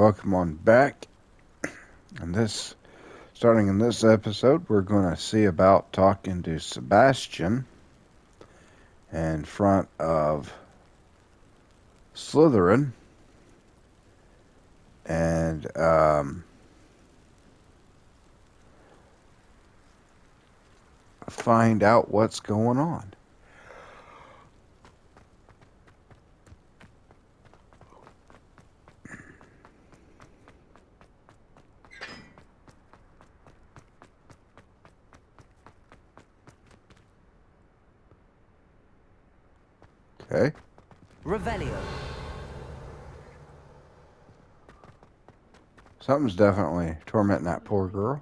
welcome on back. Starting in this episode, we're going to see about talking to Sebastian in front of Slytherin and find out what's going on. Okay. Revelio. Something's definitely tormenting that poor girl.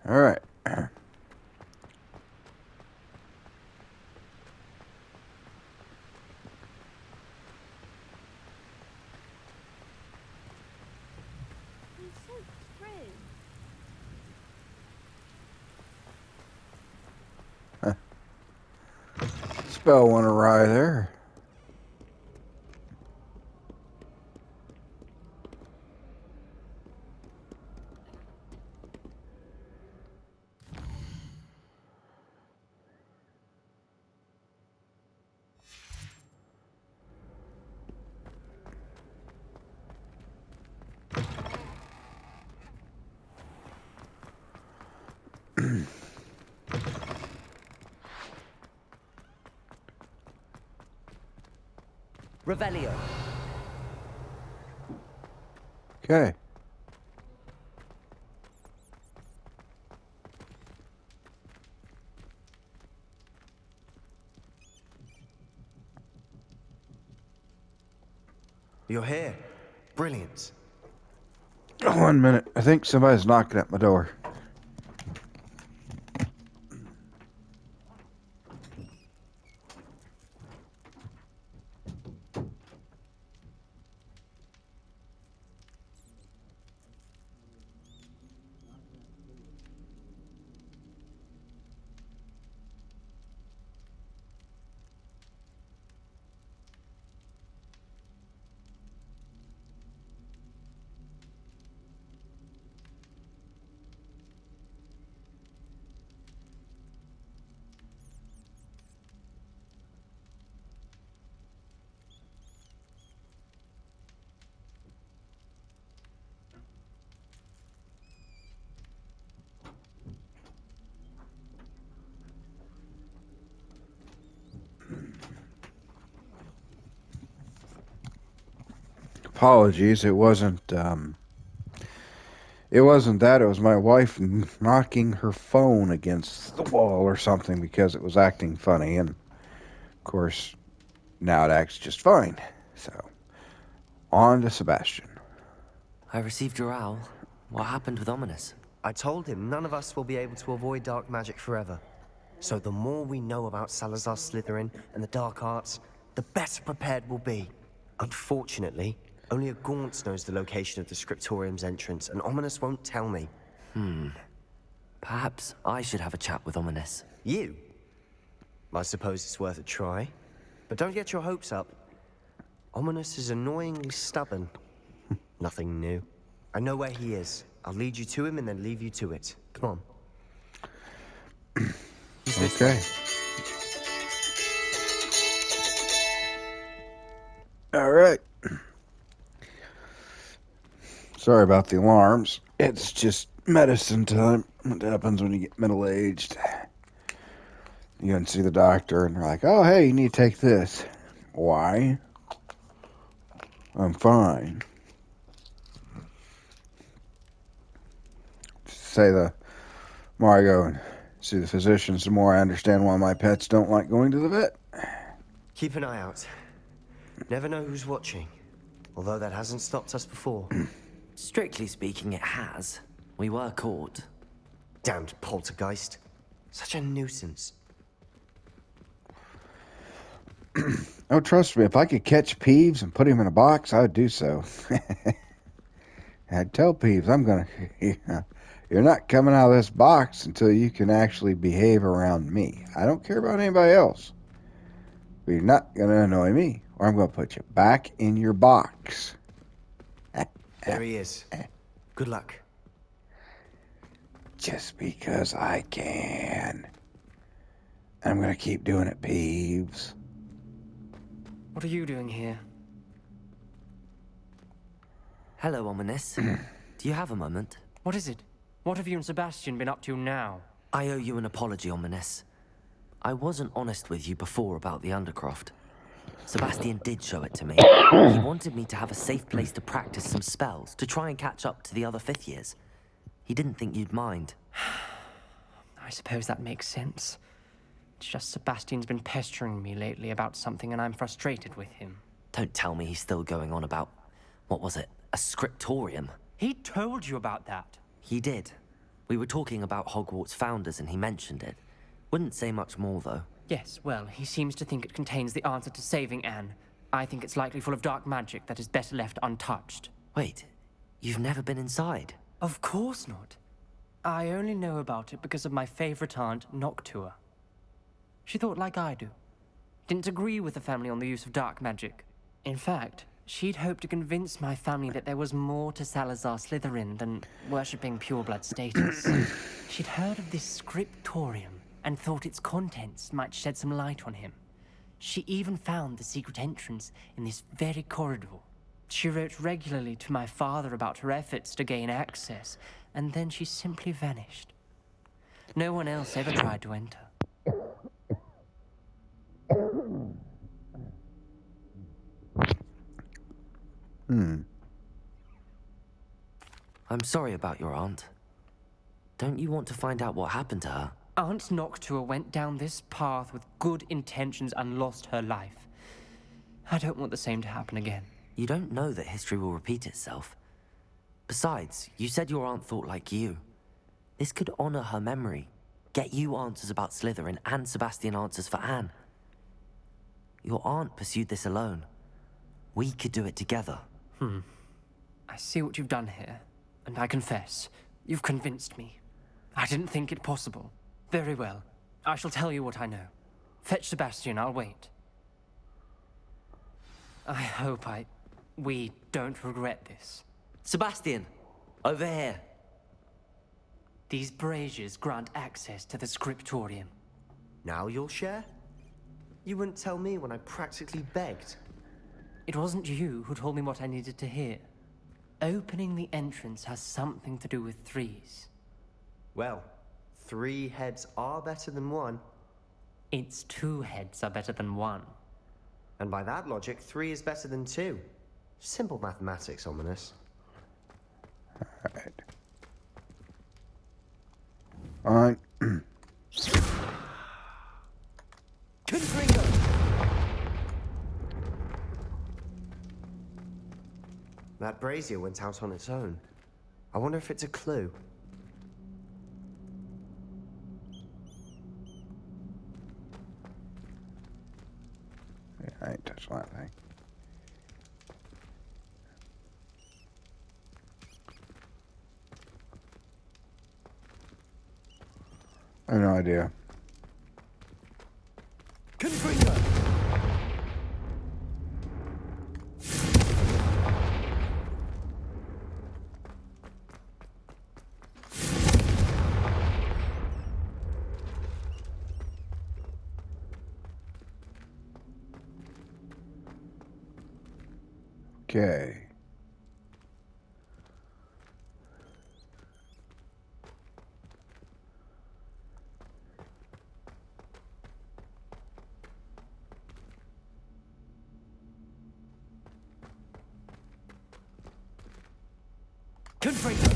All right. Spell went awry there. Revelio. Okay. You're here. Brilliant. 1 minute. I think somebody's knocking at my door. Apologies. It wasn't that. It was my wife knocking her phone against the wall or something because it was acting funny. And, of course, now it acts just fine. So, on to Sebastian. I received your owl. What happened with Ominous? I told him none of us will be able to avoid dark magic forever. So the more we know about Salazar Slytherin and the dark arts, the better prepared we'll be. Unfortunately, only a Gaunt knows the location of the Scriptorium's entrance, and Ominous won't tell me. Perhaps I should have a chat with Ominous. You? I suppose it's worth a try. But don't get your hopes up. Ominous is annoyingly stubborn. Nothing new. I know where he is. I'll lead you to him and then leave you to it. Come on. Okay. All right. Sorry about the alarms. It's just medicine time. What happens when you get middle-aged. You go and see the doctor, and they're like, oh, hey, you need to take this. Why? I'm fine. Say the more I go and see the physicians, the more I understand why my pets don't like going to the vet. Keep an eye out. Never know who's watching. Although that hasn't stopped us before. Strictly speaking, it has. We were caught. Damned poltergeist. Such a nuisance. Oh, trust me, if I could catch Peeves and put him in a box, I would do so. I'd tell Peeves, I'm gonna. You're not coming out of this box until you can actually behave around me. I don't care about anybody else. But you're not gonna annoy me, or I'm gonna put you back in your box. There he is. Good luck. Just because I can. I'm gonna keep doing it, Peeves. What are you doing here? Hello, Ominous. Do you have a moment? What is it? What have you and Sebastian been up to now? I owe you an apology, Ominous. I wasn't honest with you before about the Undercroft. Sebastian did show it to me. He wanted me to have a safe place to practice some spells, to try and catch up to the other fifth years. He didn't think you'd mind. I suppose that makes sense. It's just Sebastian's been pestering me lately about something and I'm frustrated with him. Don't tell me he's still going on about, what was it, a Scriptorium? He told you about that. He did. We were talking about Hogwarts founders and he mentioned it. Wouldn't say much more, though. Yes, well, he seems to think it contains the answer to saving Anne. I think it's likely full of dark magic that is better left untouched. Wait, you've never been inside? Of course not. I only know about it because of my favorite aunt, Noctua. She thought like I do. Didn't agree with the family on the use of dark magic. In fact, she'd hoped to convince my family that there was more to Salazar Slytherin than worshipping pureblood status. She'd heard of this Scriptorium and thought its contents might shed some light on him. She even found the secret entrance in this very corridor. She wrote regularly to my father about her efforts to gain access, and then she simply vanished. No one else ever tried to enter. I'm sorry about your aunt. Don't you want to find out what happened to her? Aunt Noctua went down this path with good intentions and lost her life. I don't want the same to happen again. You don't know that history will repeat itself. Besides, you said your aunt thought like you. This could honor her memory, get you answers about Slytherin and Sebastian answers for Anne. Your aunt pursued this alone. We could do it together. I see what you've done here, and I confess, you've convinced me. I didn't think it possible. Very well. I shall tell you what I know. Fetch Sebastian, I'll wait. I hope we don't regret this. Sebastian! Over here! These braziers grant access to the Scriptorium. Now you'll share? You wouldn't tell me when I practically begged. It wasn't you who told me what I needed to hear. Opening the entrance has something to do with threes. Well, 3 heads are better than 1. It's 2 heads are better than 1. And by that logic, 3 is better than 2. Simple mathematics, Ominous. Alright. Confringo! That brazier went out on its own. I wonder if it's a clue. Yeah, I ain't touching that thing. I have no idea. Confringo! Okay. Confringo!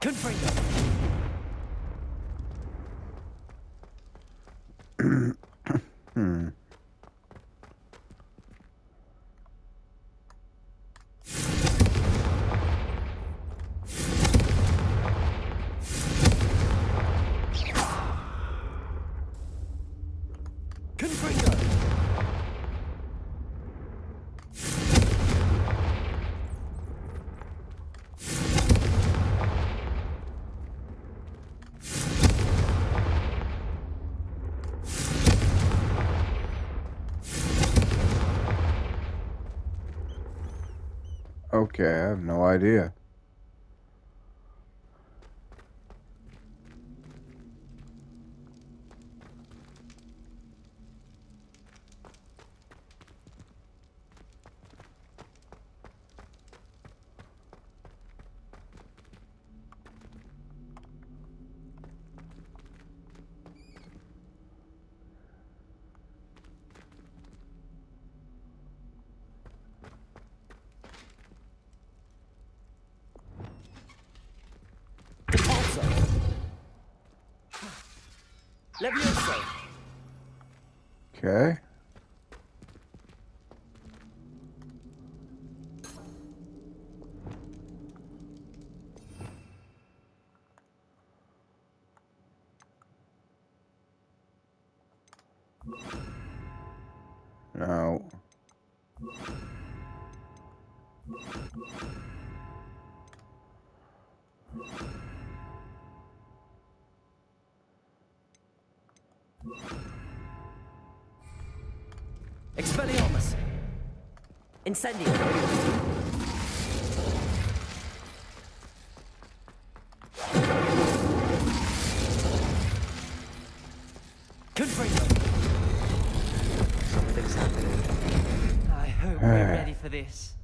Confringo! Confringo! Okay, I have no idea. Levioso! Okay. No. Expelliarmus! Incendio! Confringo! Something's happening. I hope we're ready for this.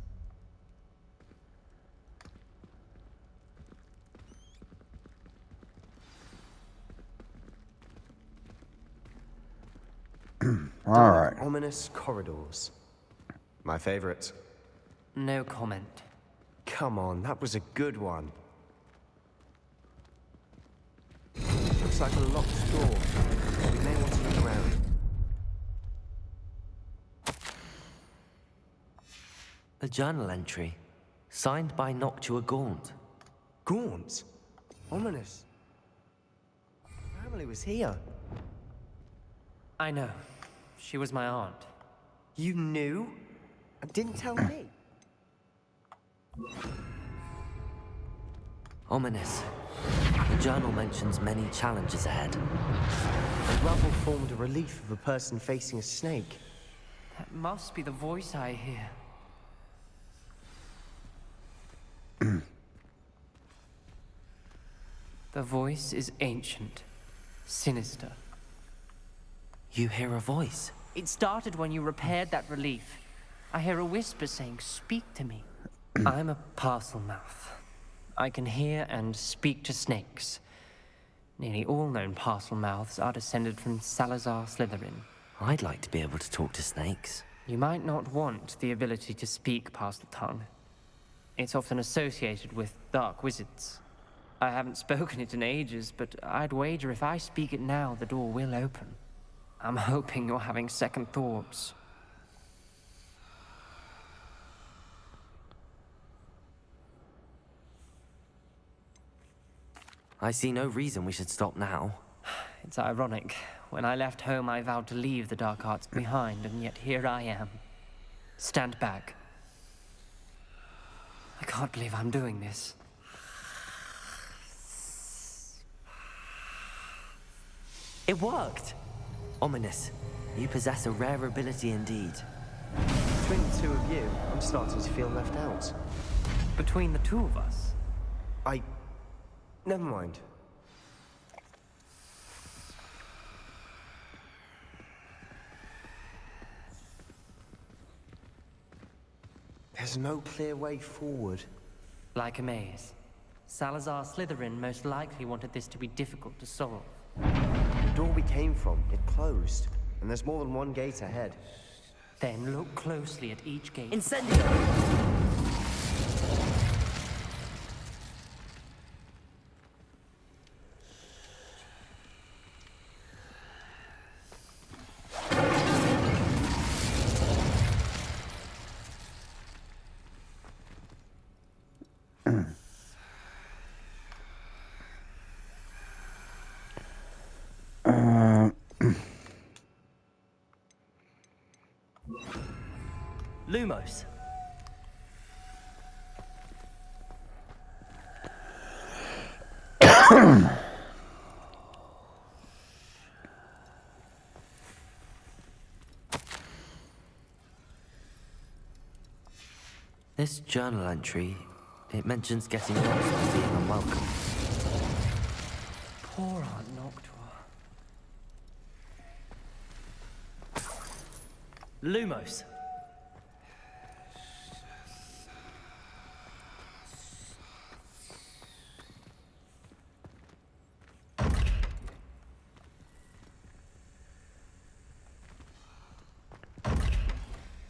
All right. Ominous corridors. My favorite. No comment. Come on, that was a good one. Looks like a locked door. We may want to look around. A journal entry, signed by Noctua Gaunt. Gaunt? Ominous. Family was here. I know. She was my aunt. You knew? And didn't tell me? Ominous. The journal mentions many challenges ahead. The rubble formed a relief of a person facing a snake. That must be the voice I hear. The voice is ancient, sinister. You hear a voice. It started when you repaired that relief. I hear a whisper saying, "Speak to me." I'm a parcel mouth. I can hear and speak to snakes. Nearly all known parcel mouths are descended from Salazar Slytherin. I'd like to be able to talk to snakes. You might not want the ability to speak parcel tongue. It's often associated with dark wizards. I haven't spoken it in ages, but I'd wager if I speak it now, the door will open. I'm hoping you're having second thoughts. I see no reason we should stop now. It's ironic. When I left home, I vowed to leave the dark arts behind, and yet here I am. Stand back. I can't believe I'm doing this. It worked! Ominous. You possess a rare ability indeed. Between the two of you, I'm starting to feel left out. Between the two of us, Never mind. There's no clear way forward. like a maze. Salazar Slytherin most likely wanted this to be difficult to solve. The door we came from, it closed. And there's more than one gate ahead. Then look closely at each gate. Incendio! Lumos. This journal entry, it mentions getting lost and being unwelcome. Poor Aunt Noctua. Lumos.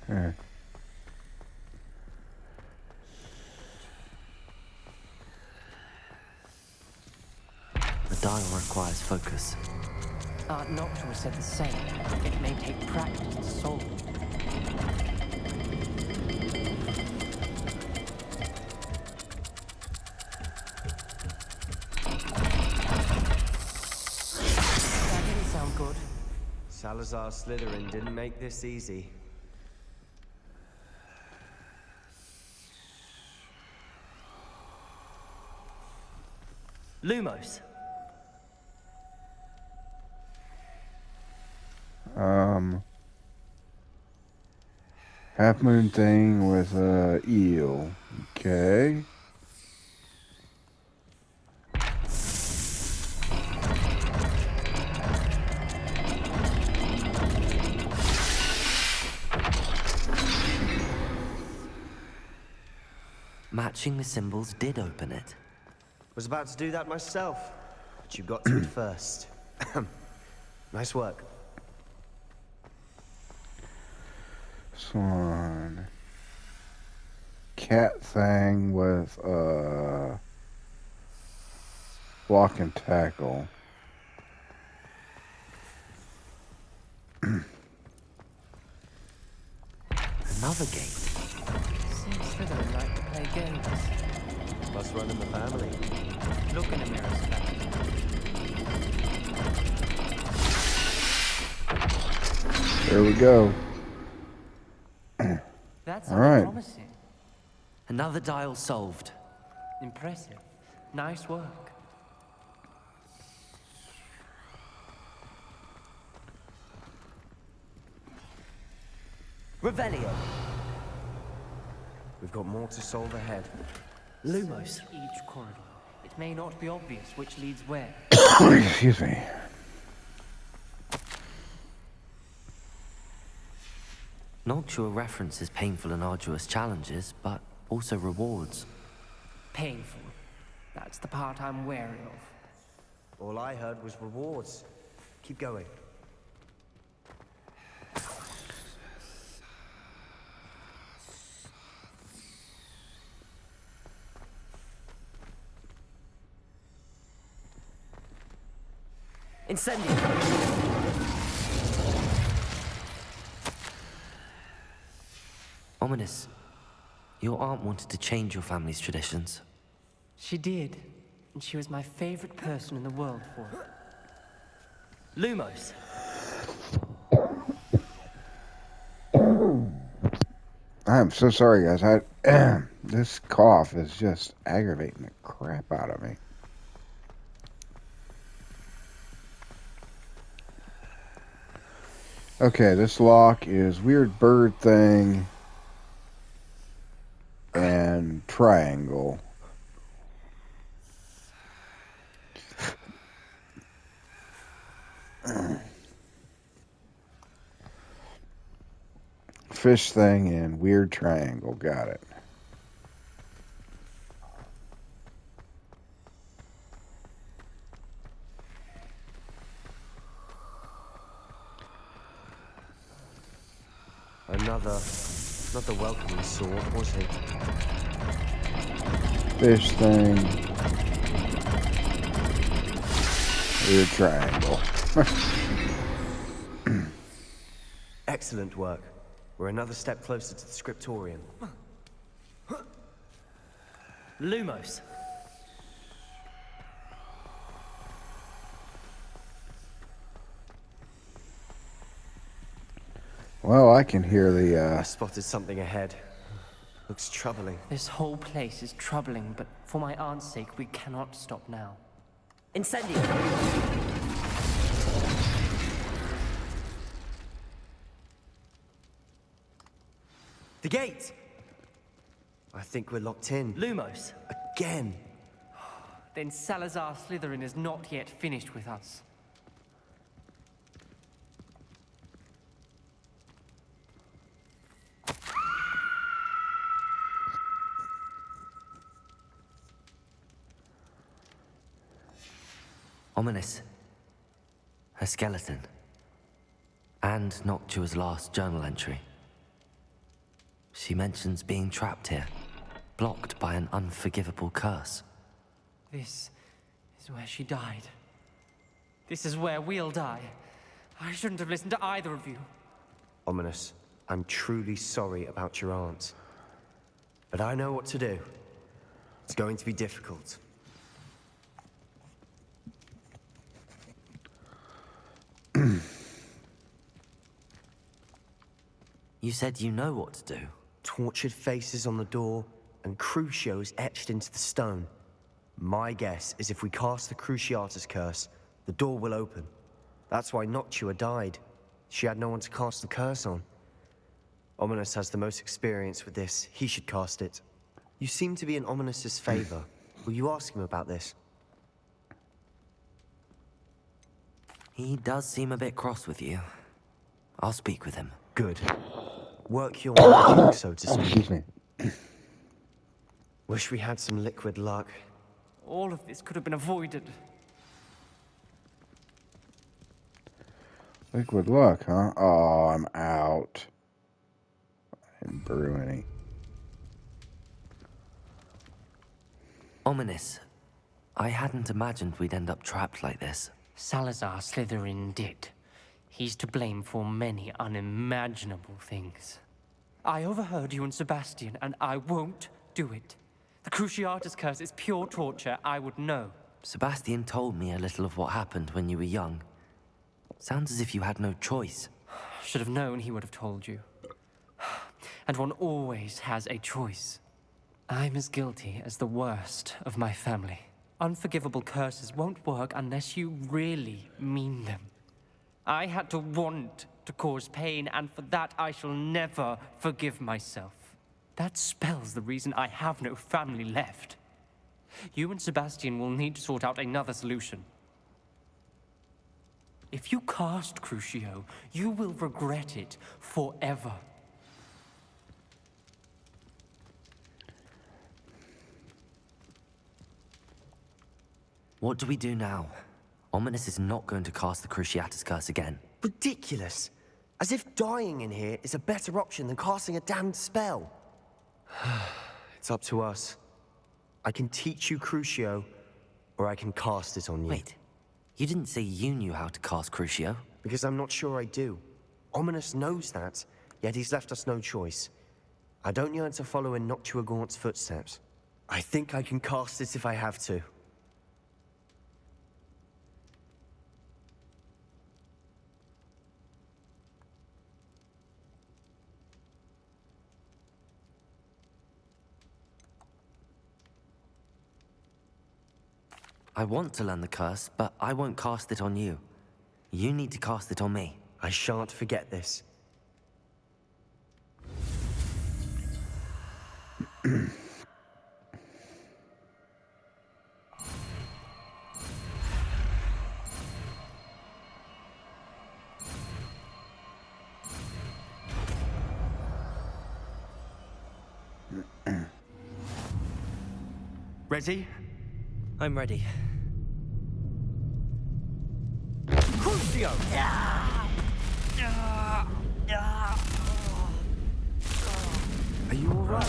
Huh. The dial requires focus. Aunt Noctua said the same. It may take practice to solve it. That didn't sound good. Salazar Slytherin didn't make this easy. Lumos. Half moon thing with a eel. Okay. Matching the symbols did open it. Was about to do that myself, but you got to it first. Nice work. Swan. Cat thing with block and tackle. Another gate. Seems Slytherin like to play games. Plus running the family. Look in a mirror, Sebastian. There we go. That's All right. promising. Another dial solved. Impressive. Nice work. Revelio. We've got more to solve ahead. Lumos. Each corridor. It may not be obvious which leads where. Excuse me. Noctua references painful and arduous challenges, but also rewards. Painful. That's the part I'm wary of. All I heard was rewards. Keep going. Incendio. Ominous. Your aunt wanted to change your family's traditions. She did. And she was my favorite person in the world for it. Lumos. I'm so sorry, guys. This cough is just aggravating the crap out of me. Okay, this lock is weird bird thing and triangle. Fish thing and weird triangle. Got it. Another welcoming sword, was it? Fish thing. Weird triangle. Excellent work. We're another step closer to the Scriptorium. Lumos. Well, I can hear the, I spotted something ahead. Looks troubling. This whole place is troubling, but for my aunt's sake, we cannot stop now. Incendio! The gate! I think we're locked in. Lumos! Again! Then Salazar Slytherin is not yet finished with us. Ominous. A skeleton. And Noctua's last journal entry. She mentions being trapped here, blocked by an unforgivable curse. This is where she died. This is where we'll die. I shouldn't have listened to either of you. Ominous, I'm truly sorry about your aunt. But I know what to do. It's going to be difficult. You said you know what to do. Tortured faces on the door, and Crucios etched into the stone. My guess is if we cast the Cruciatus curse, the door will open. That's why Noctua died. She had no one to cast the curse on. Ominous has the most experience with this. He should cast it. You seem to be in Ominous's favor. Will you ask him about this? He does seem a bit cross with you. I'll speak with him. Good. Work your magic, so to speak. excuse me. Wish we had some liquid luck. All of this could have been avoided. Liquid luck, huh? Oh, I'm out. I didn't brew any. Ominous. I hadn't imagined we'd end up trapped like this. Salazar Slytherin did. He's to blame for many unimaginable things. I overheard you and Sebastian, and I won't do it. The Cruciatus curse is pure torture, I would know. Sebastian told me a little of what happened when you were young. Sounds as if you had no choice. Should have known he would have told you. And one always has a choice. I'm as guilty as the worst of my family. Unforgivable curses won't work unless you really mean them. I had to want to cause pain, and for that I shall never forgive myself. That spells the reason I have no family left. You and Sebastian will need to sort out another solution. If you cast Crucio, you will regret it forever. What do we do now? Ominous is not going to cast the Cruciatus curse again. Ridiculous. As if dying in here is a better option than casting a damned spell. It's up to us. I can teach you Crucio, or I can cast it on you. Wait, you didn't say you knew how to cast Crucio? Because I'm not sure I do. Ominous knows that, yet he's left us no choice. I don't yearn to follow in Noctua Gaunt's footsteps. I think I can cast it if I have to. I want to learn the curse, but I won't cast it on you. You need to cast it on me. I shan't forget this. Ready? I'm ready. Crucio! Are you all right?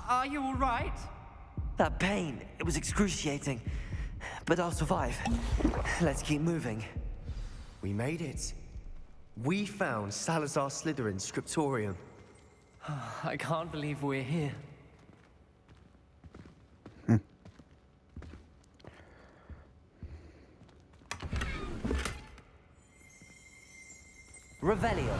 Are you all right? That pain, it was excruciating. But I'll survive. Let's keep moving. We made it. We found Salazar Slytherin's Scriptorium. I can't believe we're here. Revelio.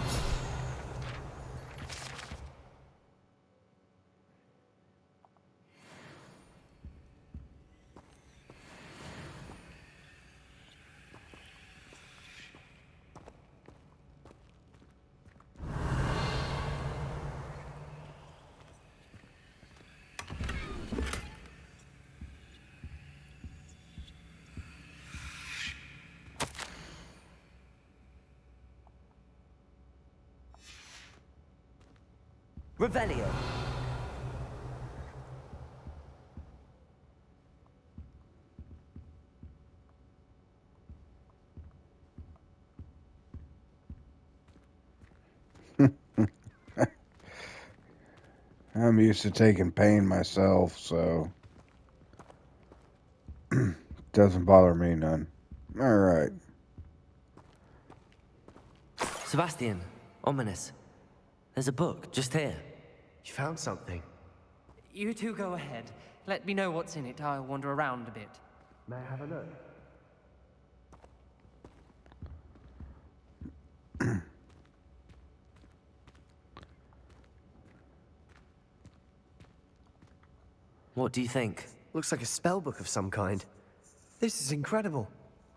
Revelio. I'm used to taking pain myself, so doesn't bother me none. All right. Sebastian, ominous. There's a book just here. You found something. You two go ahead. Let me know what's in it. I'll wander around a bit. May I have a look? What do you think? Looks like a spell book of some kind. This is incredible.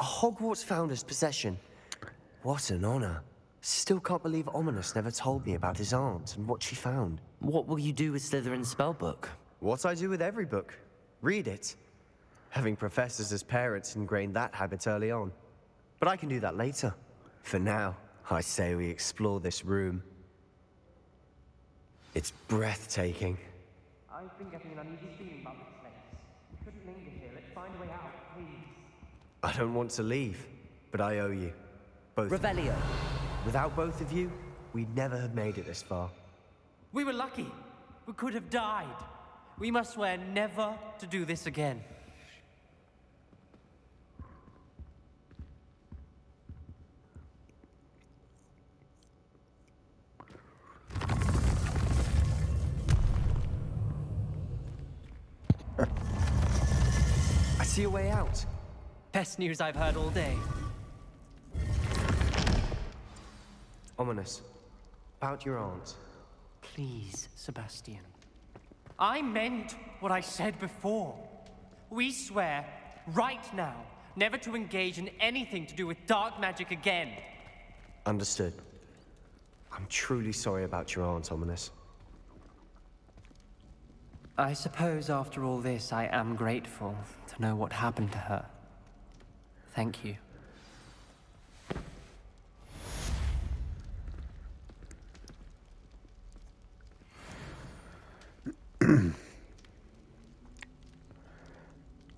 A Hogwarts founder's possession. What an honor. Still can't believe Ominous never told me about his aunt and what she found. What will you do with Slytherin's spellbook? What I do with every book. Read it. Having professors as parents ingrained that habit early on. But I can do that later. For now, I say we explore this room. It's breathtaking. I've been getting an uneasy feeling about this place. We couldn't linger here. Let's find a way out, please. I don't want to leave, but I owe you. Both. Revelio. Without both of you, we'd never have made it this far. We were lucky. We could have died. We must swear never to do this again. I see a way out. Best news I've heard all day. Ominous. About your aunt. Please, Sebastian. I meant what I said before. We swear, right now, never to engage in anything to do with dark magic again. Understood. I'm truly sorry about your aunt, Ominous. I suppose after all this, I am grateful to know what happened to her. Thank you.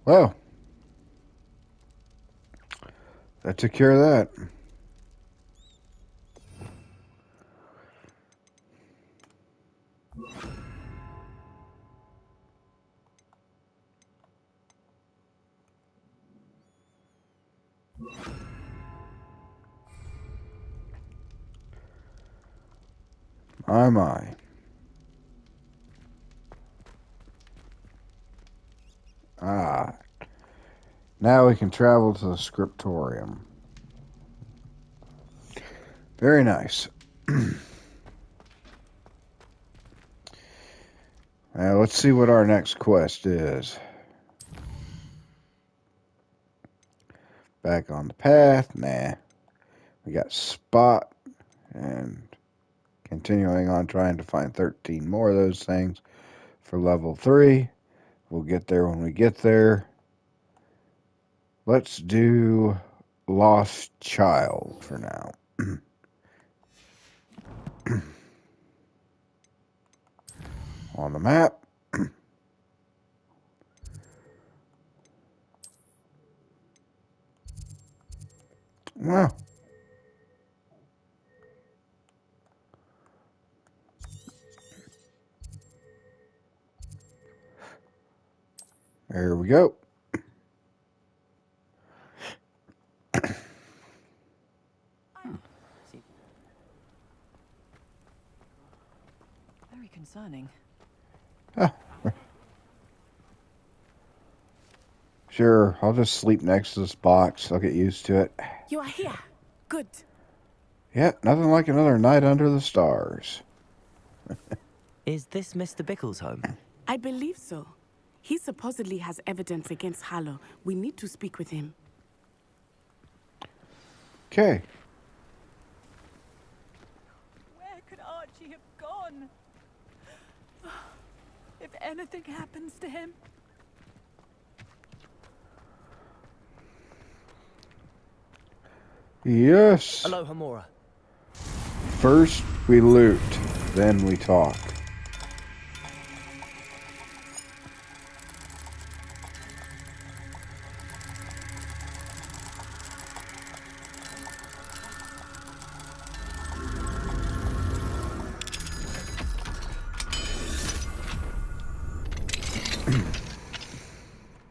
Well, that took care of that. My. Ah. Now we can travel to the Scriptorium. Very nice. Now let's see what our next quest is. Back on the path. Nah. We got Spot and continuing on trying to find 13 more of those things for level 3. We'll get there when we get there. Let's do Lost Child for now. On the map. Well. There we go. learning. Sure, I'll just sleep next to this box. I'll get used to it. You are here. Good. Yeah, nothing like another night under the stars. Is this Mr. Bickle's home? I believe so. He supposedly has evidence against Harlow. We need to speak with him. Okay. Where could Archie have gone? If anything happens to him. Yes. Aloha, Mora. First we loot, then we talk.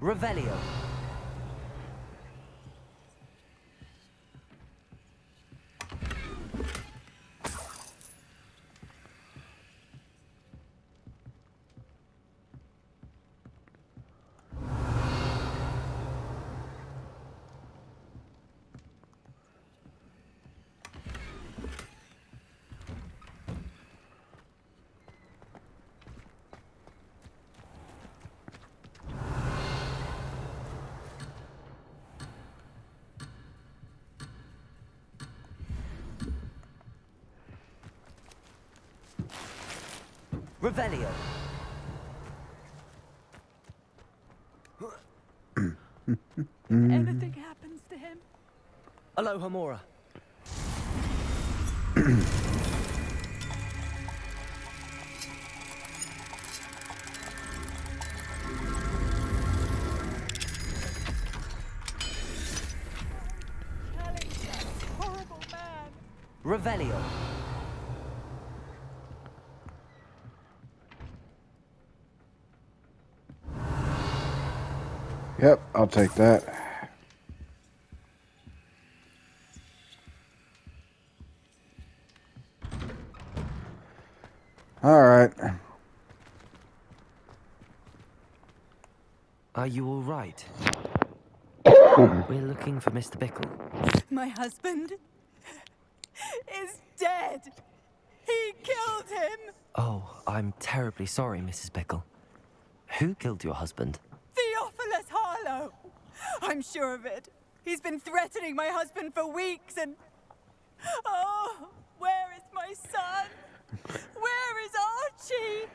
Revelio. Revelio. Anything happens to him. Aloha, Mora. Telling that horrible man. Revelio. Yep, I'll take that. All right. Are you all right? We're looking for Mr. Bickle. My husband is dead. He killed him. Oh, I'm terribly sorry, Mrs. Bickle. Who killed your husband? Theophilus Harlow. I'm sure of it. He's been threatening my husband for weeks and... Oh, where is my son? Where is Archie?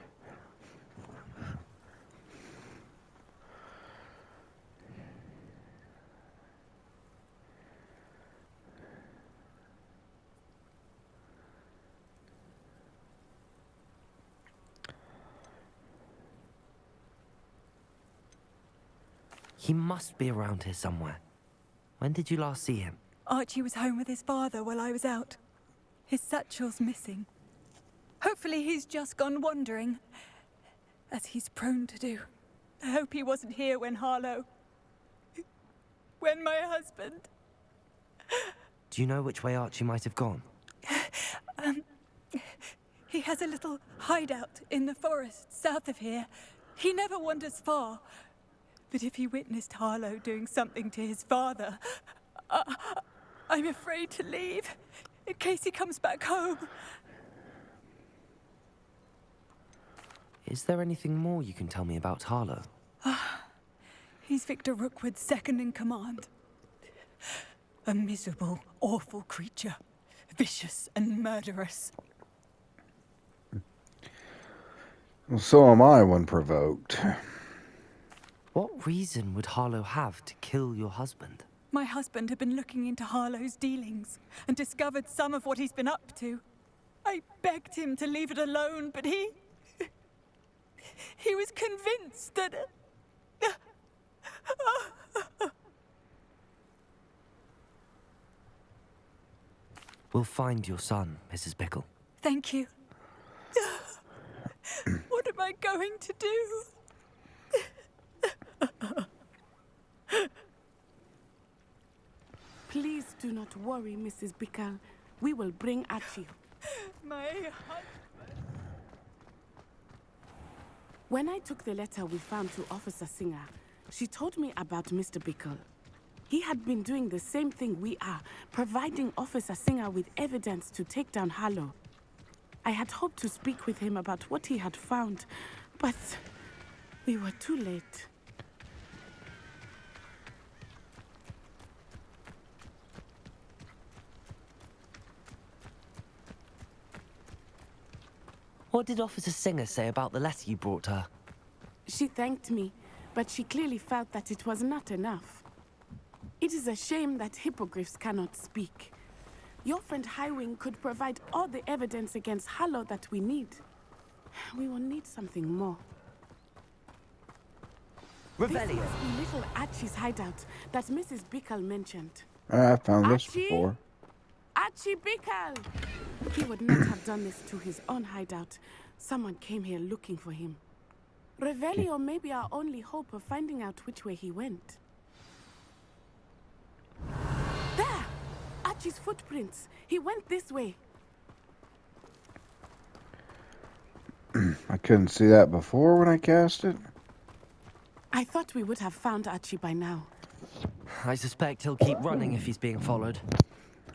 He must be around here somewhere. When did you last see him? Archie was home with his father while I was out. His satchel's missing. Hopefully he's just gone wandering, as he's prone to do. I hope he wasn't here when Harlow... when my husband... Do you know which way Archie might have gone? He has a little hideout in the forest south of here. He never wanders far. But if he witnessed Harlow doing something to his father, I'm afraid to leave, in case he comes back home. Is there anything more you can tell me about Harlow? He's Victor Rookwood's second in command. A miserable, awful creature. Vicious and murderous. Well, so am I when provoked. What reason would Harlow have to kill your husband? My husband had been looking into Harlow's dealings and discovered some of what he's been up to. I begged him to leave it alone, but he was convinced that... We'll find your son, Mrs. Bickle. Thank you. What am I going to do? Please do not worry, Mrs. Bickle. We will bring Archie. My husband. When I took the letter we found to Officer Singer, she told me about Mr. Bickle. He had been doing the same thing we are, providing Officer Singer with evidence to take down Harlow. I had hoped to speak with him about what he had found, but we were too late. What did Officer Singer say about the letter you brought her? She thanked me, but she clearly felt that it was not enough. It is a shame that hippogriffs cannot speak. Your friend Highwing could provide all the evidence against Harlow that we need. We will need something more. This Revelio. must be little Archie's hideout that Mrs. Bickle mentioned. I found this Archie? before. Archie Bickle! He would not have done this to his own hideout. Someone came here looking for him. Revelio may be our only hope of finding out which way he went. There! Archie's footprints. He went this way. I couldn't see that before when I cast it. I thought we would have found Archie by now. I suspect he'll keep running if he's being followed.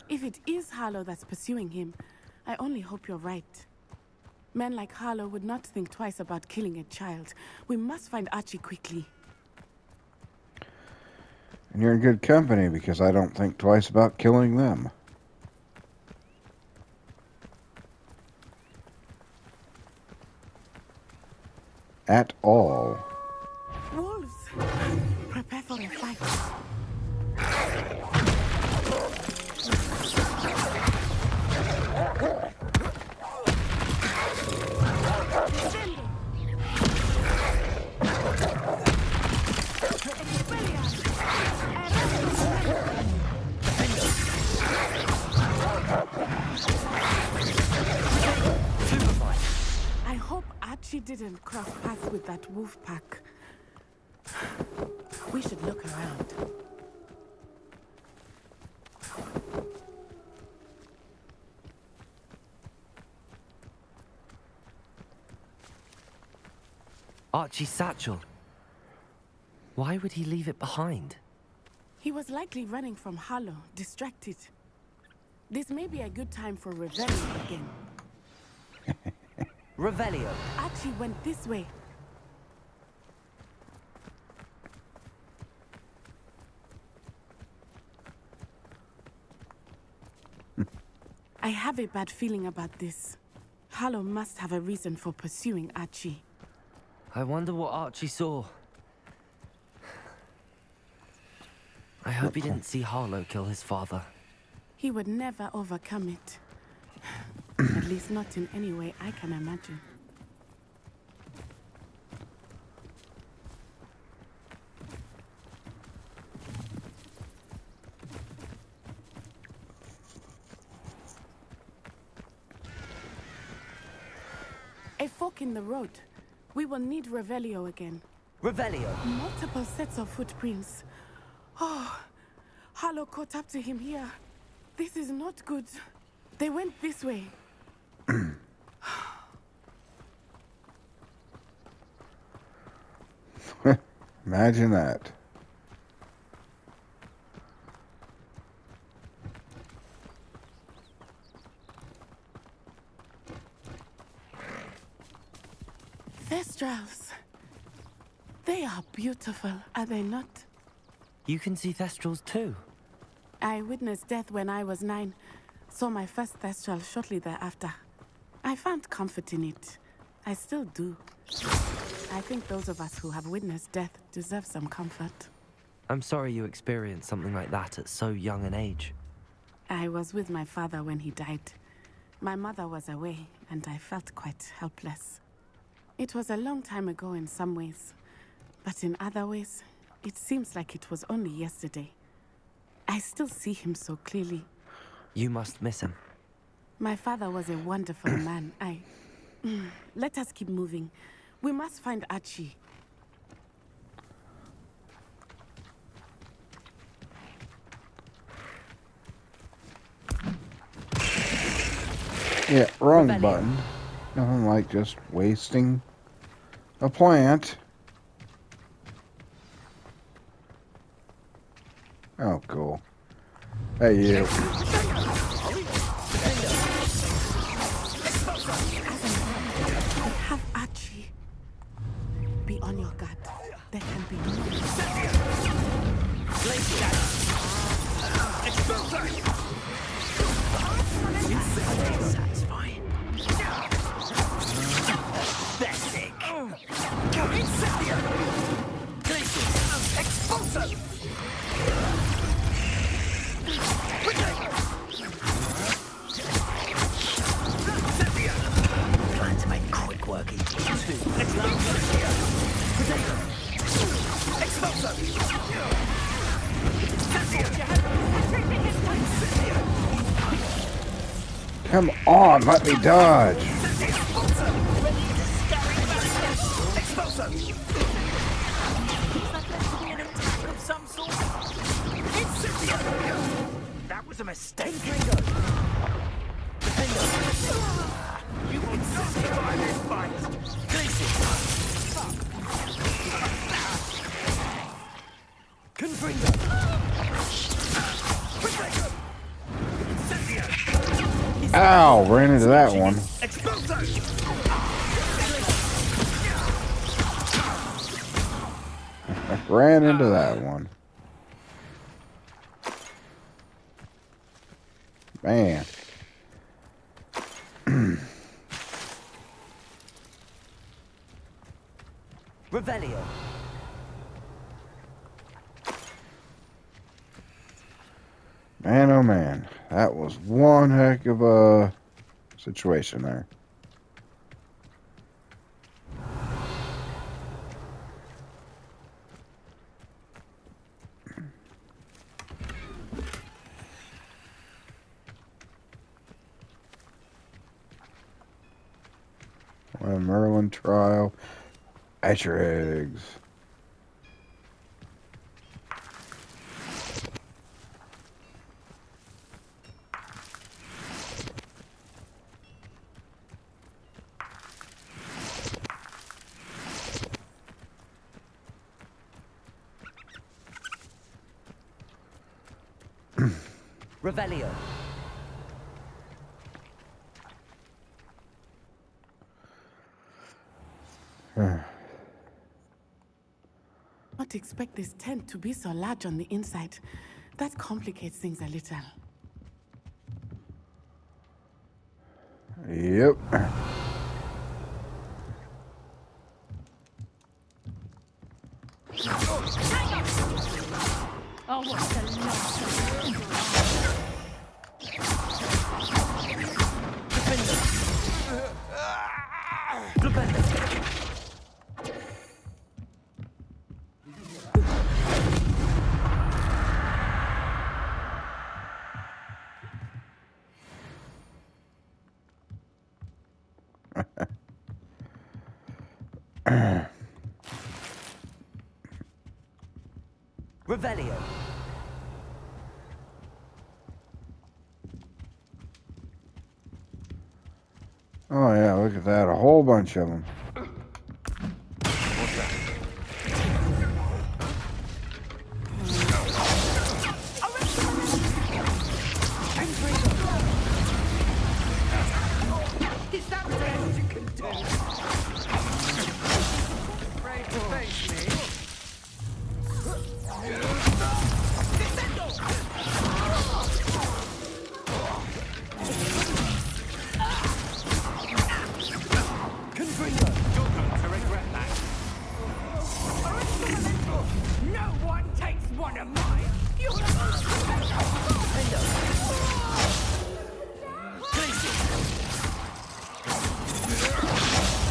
If it is Harlow that's pursuing him, I only hope you're right. Men like Harlow would not think twice about killing a child. We must find Archie quickly. And you're in good company because I don't think twice about killing them. At all. Wolves! Prepare for a fight. I hope Archie didn't cross paths with that wolf pack. We should look around. Archie's satchel. Why would he leave it behind? He was likely running from Harlow, distracted. This may be a good time for Revelio again. Revelio. Archie went this way. I have a bad feeling about this. Harlow must have a reason for pursuing Archie. I wonder what Archie saw. I hope he didn't see Harlow kill his father. He would never overcome it. At least not in any way I can imagine. A fork in the road. We will need Revelio again. Revelio. Multiple sets of footprints. Oh, Harlow caught up to him here. This is not good. They went this way. Imagine that. Thestrals. They are beautiful, are they not? You can see Thestrals too. I witnessed death when I was 9. Saw my first Thestral shortly thereafter. I found comfort in it. I still do. I think those of us who have witnessed death deserve some comfort. I'm sorry you experienced something like that at so young an age. I was with my father when he died. My mother was away, and I felt quite helpless. It was a long time ago in some ways, but in other ways, it seems like it was only yesterday. I still see him so clearly. You must miss him. My father was a wonderful man. Let us keep moving. We must find Archie. Yeah, wrong Revelio. button. Nothing like just wasting A plant. Oh, cool. Hey, you. We have Archie. Be on your guard. There can be Satisfying. Pathetic. Incendio! Glacius! Expulso! Plan to make quick work in 2. Come on, let me dodge. That was a mistake. You will not survive this fight. Confringo. Ow, ran into that one. Ran into that one. Man. Revelio. Man, oh man. That was one heck of a situation there. A Merlin trial. At your eggs. Revelio. Not expect this tent to be so large on the inside. That complicates things a little. Yep. Oh, what a loss. Revelio. Oh yeah, look at that. A whole bunch of them. Is that the best you can do? Afraid to face me? Confringo! You're going to regret that. No one takes one of mine!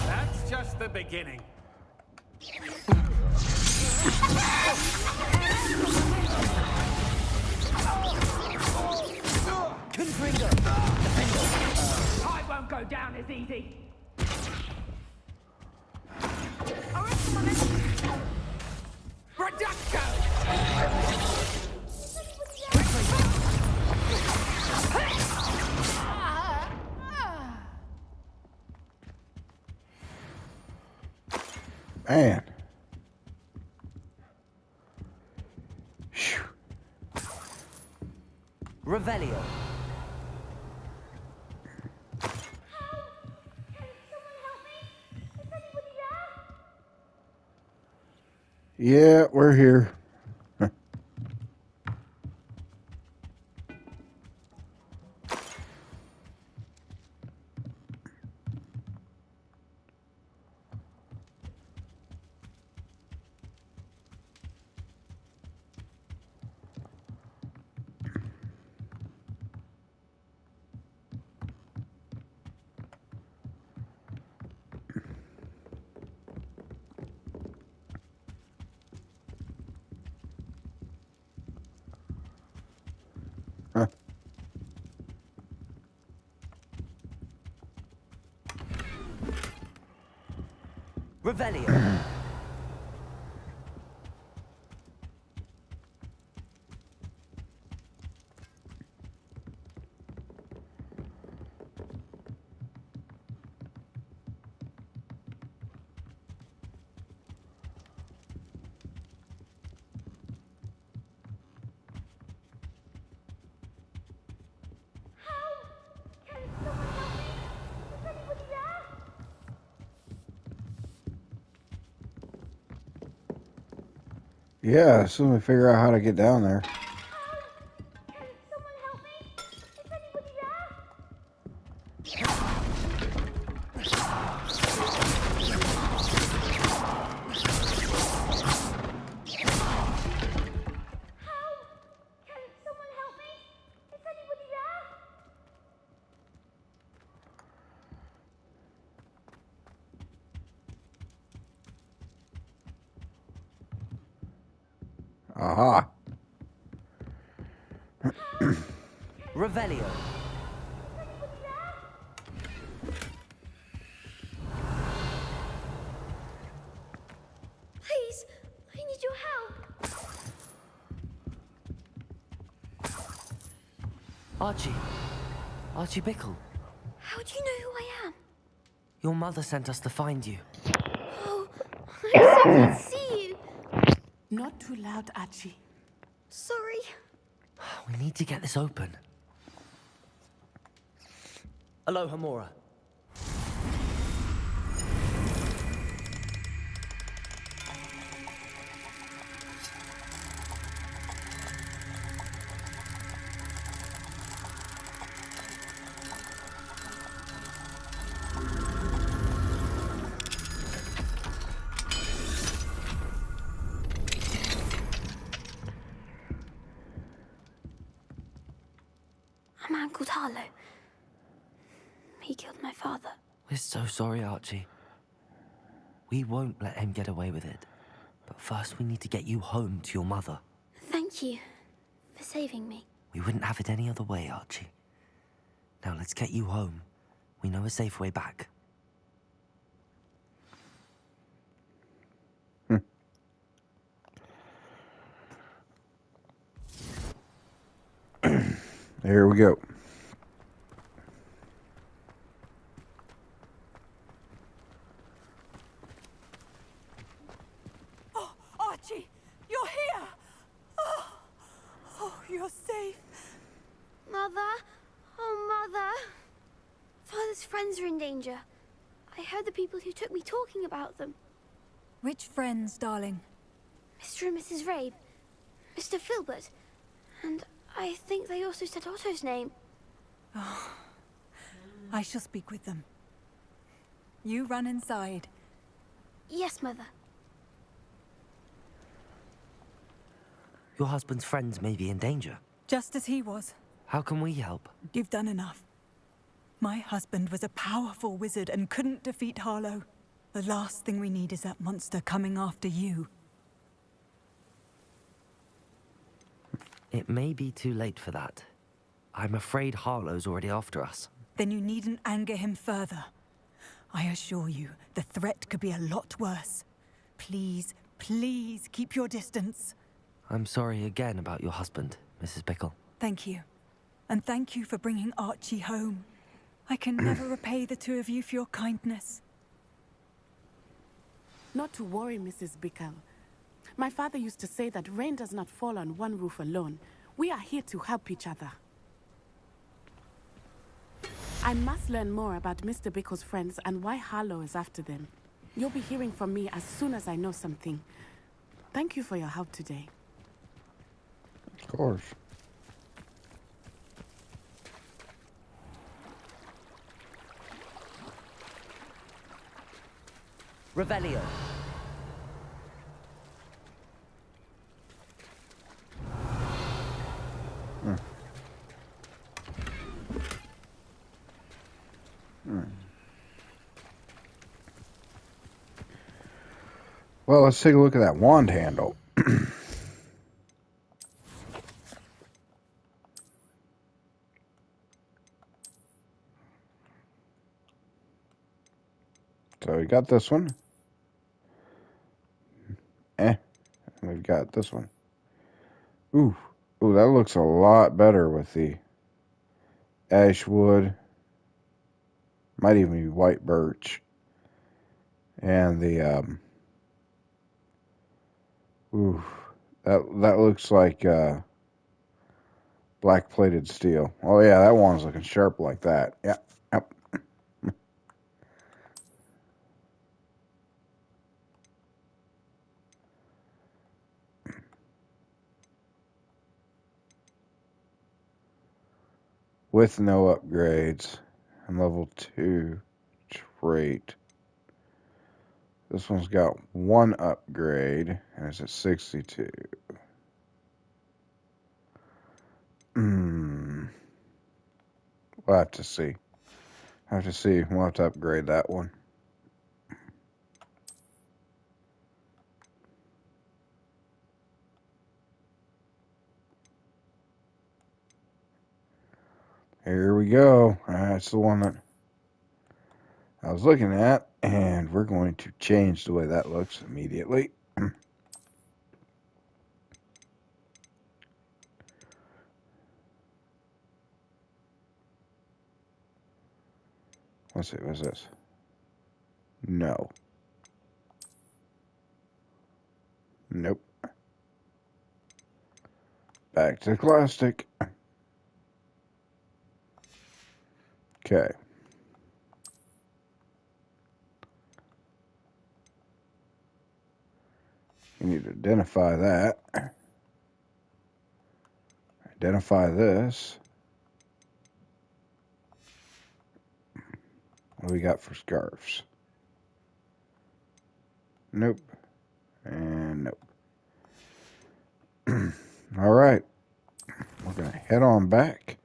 That's just the beginning. Confringo. I won't go down as easy. Reducto! Man. Phew. Revelio. Yeah, we're here. Huh. Revelio. Yeah, as soon as we figure out how to get down there. Aha. Revelio. Please, I need your help. Archie. Archie Bickle. How do you know who I am? Your mother sent us to find you. Oh, I'm so glad to see you. Not too loud, Archie. Sorry. We need to get this open. Aloha, Mora. A man called Harlow. He killed my father. We're so sorry, Archie. We won't let him get away with it. But first we need to get you home to your mother. Thank you for saving me. We wouldn't have it any other way, Archie. Now let's get you home. We know a safe way back. Here we go. Oh, Archie, you're here! Oh, you're safe. Mother? Oh, Mother. Father's friends are in danger. I heard the people who took me talking about them. Which friends, darling? Mr. and Mrs. Rabe, Mr. Filbert, and I think they also said Otto's name. I shall speak with them. You run inside. Yes, Mother. Your husband's friends may be in danger. Just as he was. How can we help? You've done enough. My husband was a powerful wizard and couldn't defeat Harlow. The last thing we need is that monster coming after you. It may be too late for that. I'm afraid Harlow's already after us. Then you needn't anger him further. I assure you, the threat could be a lot worse. Please, please keep your distance. I'm sorry again about your husband, Mrs. Bickle. Thank you. And thank you for bringing Archie home. I can never repay the two of you for your kindness. Not to worry, Mrs. Bickle. My father used to say that rain does not fall on one roof alone. We are here to help each other. I must learn more about Mr. Bickle's friends and why Harlow is after them. You'll be hearing from me as soon as I know something. Thank you for your help today. Of course. Revelio. Well, let's take a look at that wand handle. So we got this one. We've got this one. Ooh, that looks a lot better with the ash wood. Might even be white birch. And the that looks like black plated steel. Oh yeah, that one's looking sharp like that. Yeah. Yep. With no upgrades. And level 2 trait. This one's got one upgrade, and it's at 62. We'll have to see. We'll have to upgrade that one. Here we go. That's the one that I was looking at, and we're going to change the way that looks immediately. Let's see, what's this? No. Nope. Back to plastic. Okay. You need to identify that. Identify this. What do we got for scarves? Nope. And nope. All right. We're going to head on back.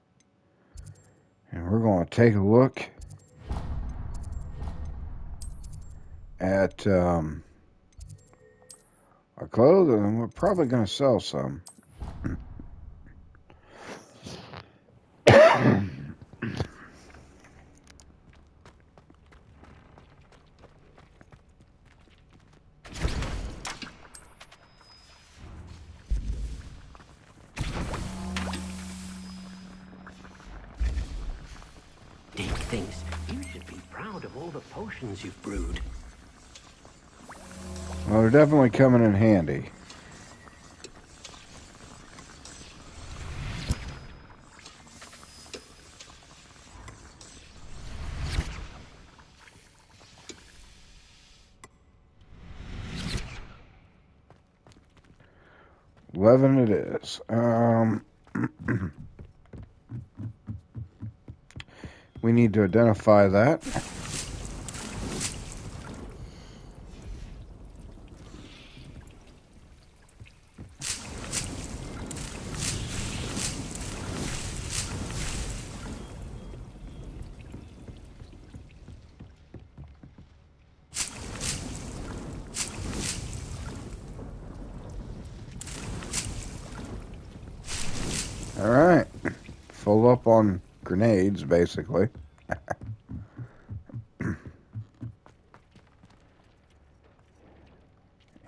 And we're going to take a look at our clothes. And we're probably going to sell some. Dick thinks you should be proud of all the potions you've brewed. Well, they're definitely coming in handy. $11 it is. We need to identify that. All right. Full up on grenades, basically.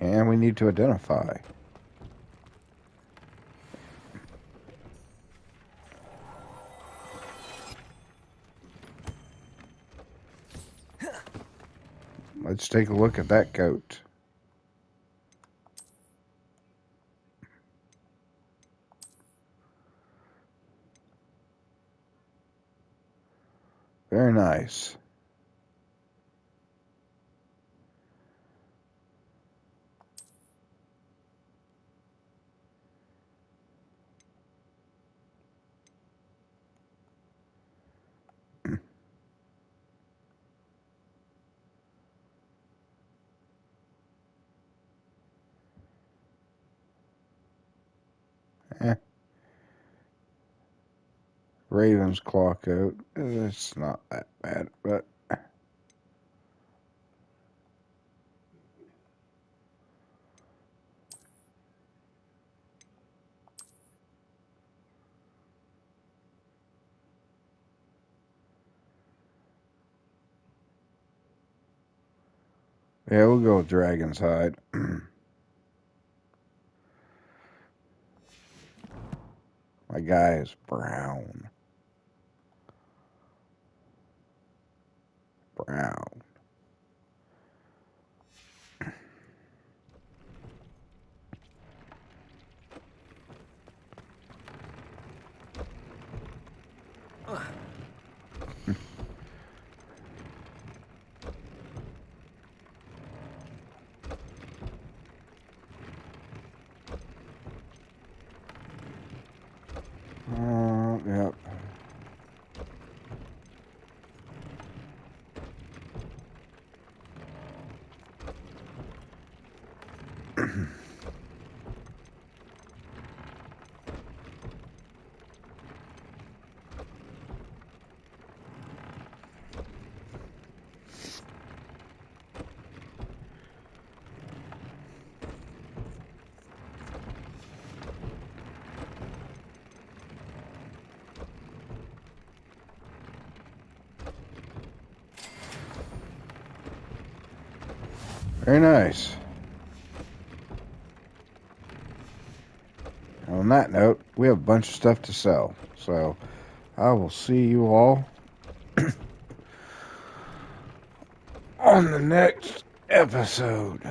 And we need to identify. Let's take a look at that coat. Very nice. Eh. Raven's claw coat. It's not that bad, but yeah, we'll go with Dragon's Hide. My guy is brown. Brown. Yep. Very nice. On that note, we have a bunch of stuff to sell. So I will see you all on the next episode.